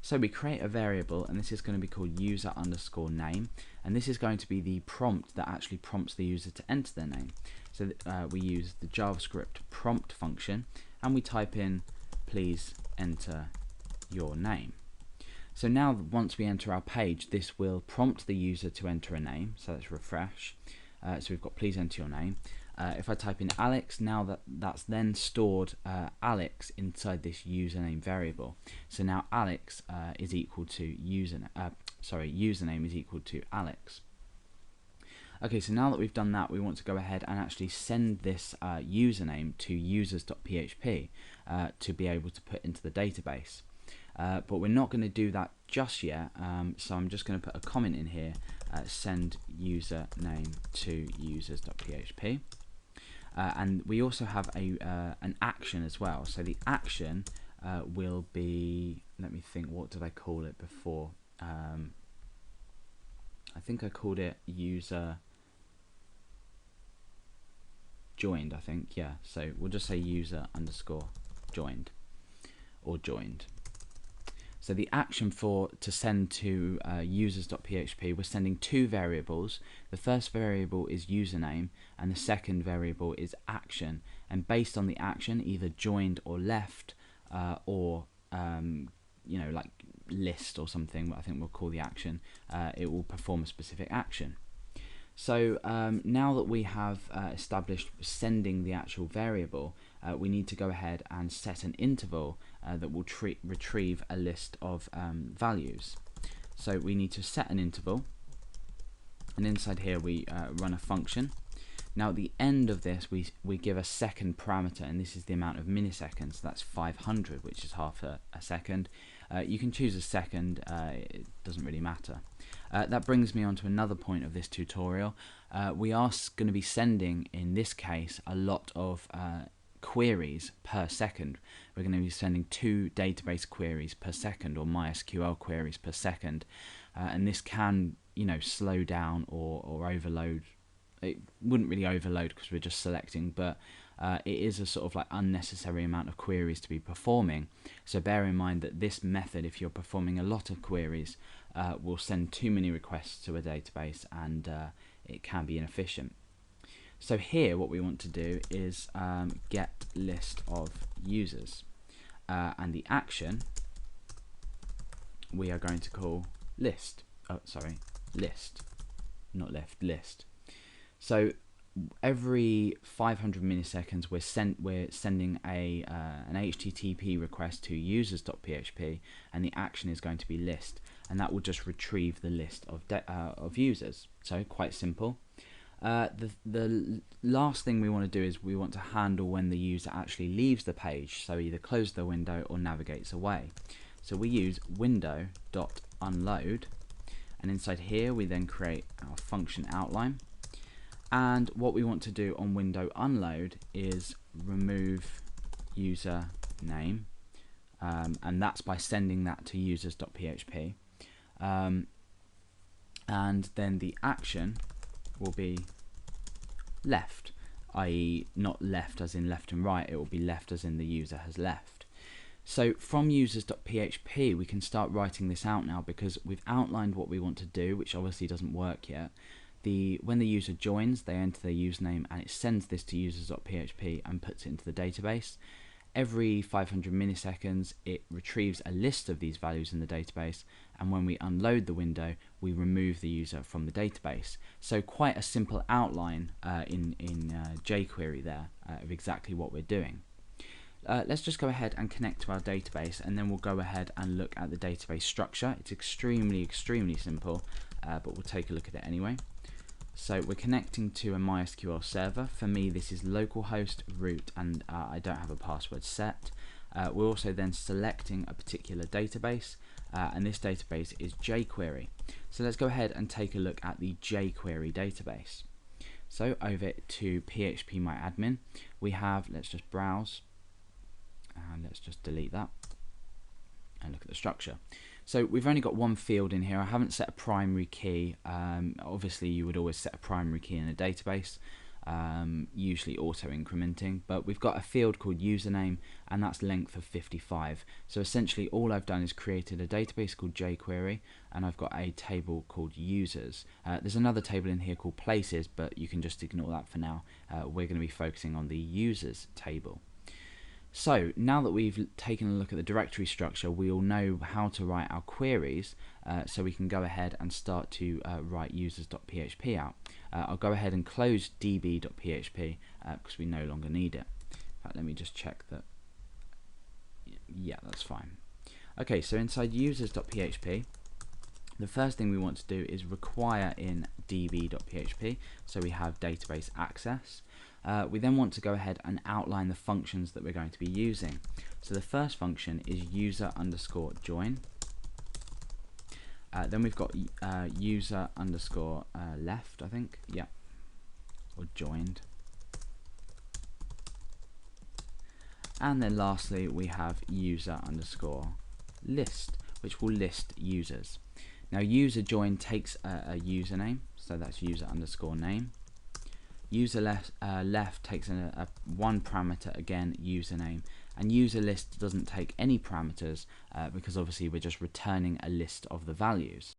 So we create a variable, and this is going to be called user underscore name, and this is going to be the prompt that actually prompts the user to enter their name. So we use the JavaScript prompt function, and we type in please enter your name. So now once we enter our page, this will prompt the user to enter a name. So let's refresh. So we've got please enter your name. If I type in Alex, now that's then stored Alex inside this username variable. So now Alex is equal to username is equal to Alex. Okay, so now that we've done that, we want to go ahead and actually send this username to users.php to be able to put into the database. But we're not going to do that just yet, so I'm just going to put a comment in here, send username to users.php. And we also have an action as well. So the action will be, let me think, what did I call it before? I think I called it user joined, I think, yeah. So we'll just say user underscore joined or joined. So the action to send to users.php, we're sending two variables. The first variable is username, and the second variable is action. And based on the action, either joined or left, or you know, like list or something, I think we'll call the action, it will perform a specific action. So now that we have established sending the actual variable, we need to go ahead and set an interval that will retrieve a list of values. So we need to set an interval, and inside here we run a function. Now at the end of this we give a second parameter, and this is the amount of milliseconds. So that's 500, which is half a second. You can choose a second, it doesn't really matter. That brings me on to another point of this tutorial. We are going to be sending, in this case, a lot of queries per second. We're going to be sending 2 database queries per second, or MySQL queries per second, and this can, you know, slow down or overload. It wouldn't really overload because we're just selecting, but it is a sort of like unnecessary amount of queries to be performing. So bear in mind that this method, if you're performing a lot of queries, will send too many requests to a database, and it can be inefficient. So here what we want to do is get list of users, and the action we are going to call list. Oh, sorry, list, not left, list. So every 500 milliseconds we're sending an HTTP request to users.php, and the action is going to be list, and that will just retrieve the list of users. So quite simple. The last thing we want to do is we want to handle when the user actually leaves the page, so either close the window or navigates away. So we use window.unload, and inside here we then create our function outline. And what we want to do on window unload is remove user name, and that's by sending that to users.php, and then the action will be left, i.e. not left as in left and right, it will be left as in the user has left. So from users.php we can start writing this out now, because we've outlined what we want to do, which obviously doesn't work yet. When the user joins, they enter their username, and it sends this to users.php and puts it into the database. Every 500 milliseconds it retrieves a list of these values in the database, and when we unload the window we remove the user from the database. So quite a simple outline in jQuery there of exactly what we're doing. Let's just go ahead and connect to our database, and then we'll go ahead and look at the database structure. It's extremely simple, but we'll take a look at it anyway. So we're connecting to a MySQL server. For me this is localhost root, and I don't have a password set. We're also then selecting a particular database, and this database is jQuery. So let's go ahead and take a look at the jQuery database. So over to phpMyAdmin we have, let's just browse, and let's just delete that and look at the structure. So we've only got one field in here. I haven't set a primary key. Obviously you would always set a primary key in a database, usually auto incrementing, but we've got a field called username, and that's length of 55. So essentially all I've done is created a database called jQuery, and I've got a table called users. There's another table in here called places, but you can just ignore that for now. We're going to be focusing on the users table. So now that we've taken a look at the directory structure, we'll know how to write our queries, so we can go ahead and start to write users.php out. I'll go ahead and close db.php because we no longer need it. In fact, let me just check that. Yeah, that's fine. Okay, so inside users.php, the first thing we want to do is require in db.php, so we have database access. We then want to go ahead and outline the functions that we're going to be using. So the first function is user underscore join. Then we've got user underscore left, I think, yeah, or joined. And then lastly we have user underscore list, which will list users. Now user join takes a username, so that's user underscore name. User left takes one parameter, again username, and user list doesn't take any parameters because obviously we're just returning a list of the values.